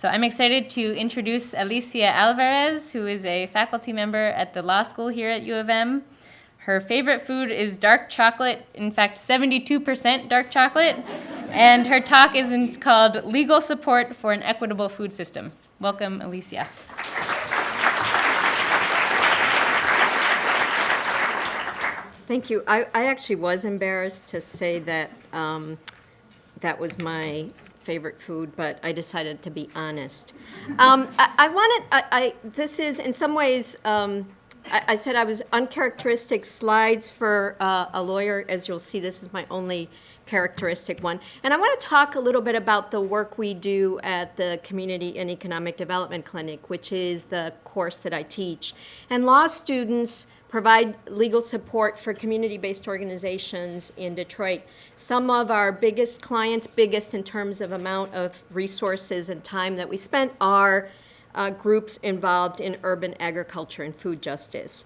So I'm excited to introduce Alicia Alvarez, who is a faculty member at the law school here at U of M. Her favorite food is dark chocolate, in fact, 72% dark chocolate. And her talk is called Legal Support for an Equitable Food System. Welcome, Alicia. Thank you. I actually was embarrassed to say that that was my favorite food, but I decided to be honest. This is, in some ways, I said I was uncharacteristic slides for a lawyer. As you'll see, this is my only characteristic one. And I want to talk a little bit about the work we do at the Community and Economic Development Clinic, which is the course that I teach. And law students provide legal support for community-based organizations in Detroit. Some of our biggest clients, biggest in terms of amount of resources and time that we spent, are groups involved in urban agriculture and food justice.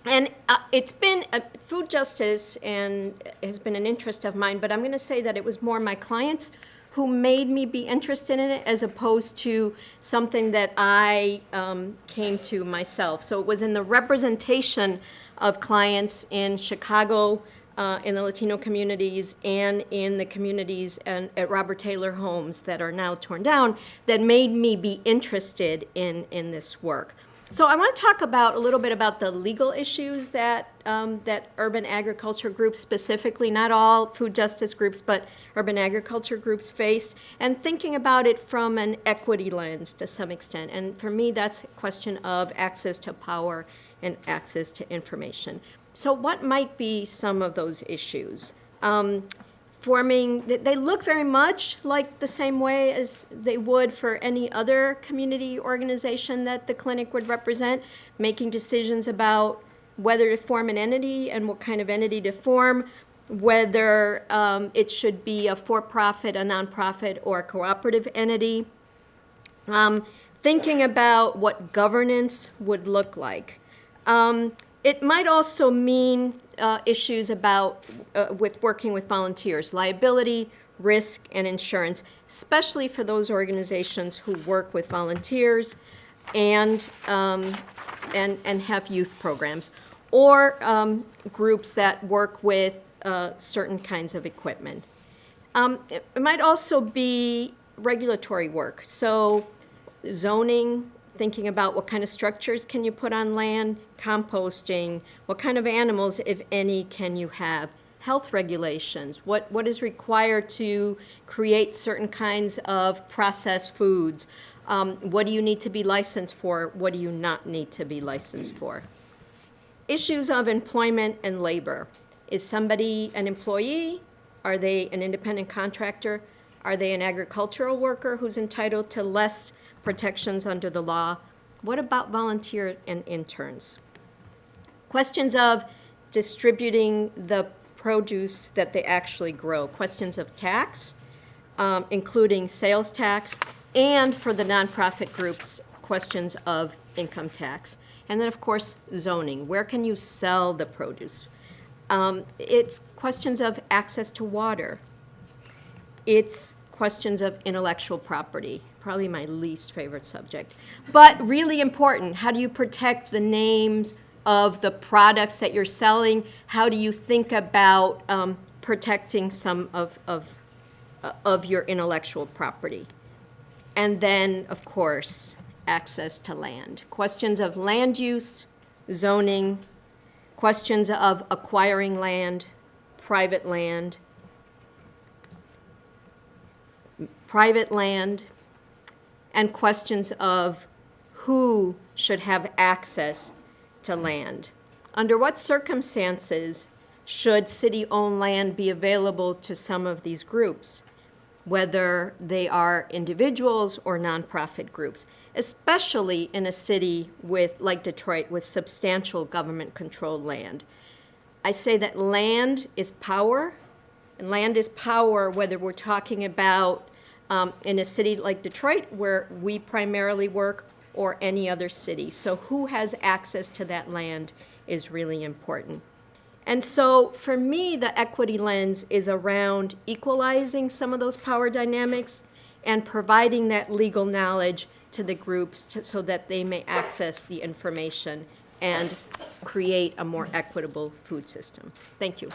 It's been food justice and has been an interest of mine, but I'm going to say that it was more my clients who made me be interested in it as opposed to something that I came to myself. So it was in the representation of clients in Chicago, in the Latino communities, and in the communities at Robert Taylor homes that are now torn down that made me be interested in this work. So I want to talk a little bit about the legal issues that urban agriculture groups specifically, not all food justice groups, but urban agriculture groups face, and thinking about it from an equity lens to some extent. And for me, that's a question of access to power and access to information. So what might be some of those issues? They look very much like the same way as they would for any other community organization that the clinic would represent, making decisions about whether to form an entity and what kind of entity to form, whether it should be a for-profit, a nonprofit, or a cooperative entity, thinking about what governance would look like. It might also mean issues about with working with volunteers, liability, risk, and insurance, especially for those organizations who work with volunteers and have youth programs, or groups that work with certain kinds of equipment. It might also be regulatory work, so zoning, thinking about what kind of structures can you put on land, composting, what kind of animals, if any, can you have, health regulations, what is required to create certain kinds of processed foods, what do you need to be licensed for, what do you not need to be licensed for. Issues of employment and labor. Is somebody an employee? Are they an independent contractor? Are they an agricultural worker who's entitled to less protections under the law? What about volunteer and interns? Questions of distributing the produce that they actually grow. Questions of tax, including sales tax, and for the nonprofit groups, questions of income tax. And then, of course, zoning. Where can you sell the produce? It's questions of access to water. It's questions of intellectual property, probably my least favorite subject, but really important. How do you protect the names of the products that you're selling? How do you think about protecting some of your intellectual property? And then, of course, access to land. Questions of land use, zoning, questions of acquiring land, private land, and questions of who should have access to land. Under what circumstances should city-owned land be available to some of these groups, whether they are individuals or nonprofit groups, especially in a city like Detroit with substantial government-controlled land. I say that land is power, and land is power whether we're talking about in a city like Detroit, where we primarily work, or any other city. So who has access to that land is really important. And so for me, the equity lens is around equalizing some of those power dynamics and providing that legal knowledge to the groups so that they may access the information and create a more equitable food system. Thank you.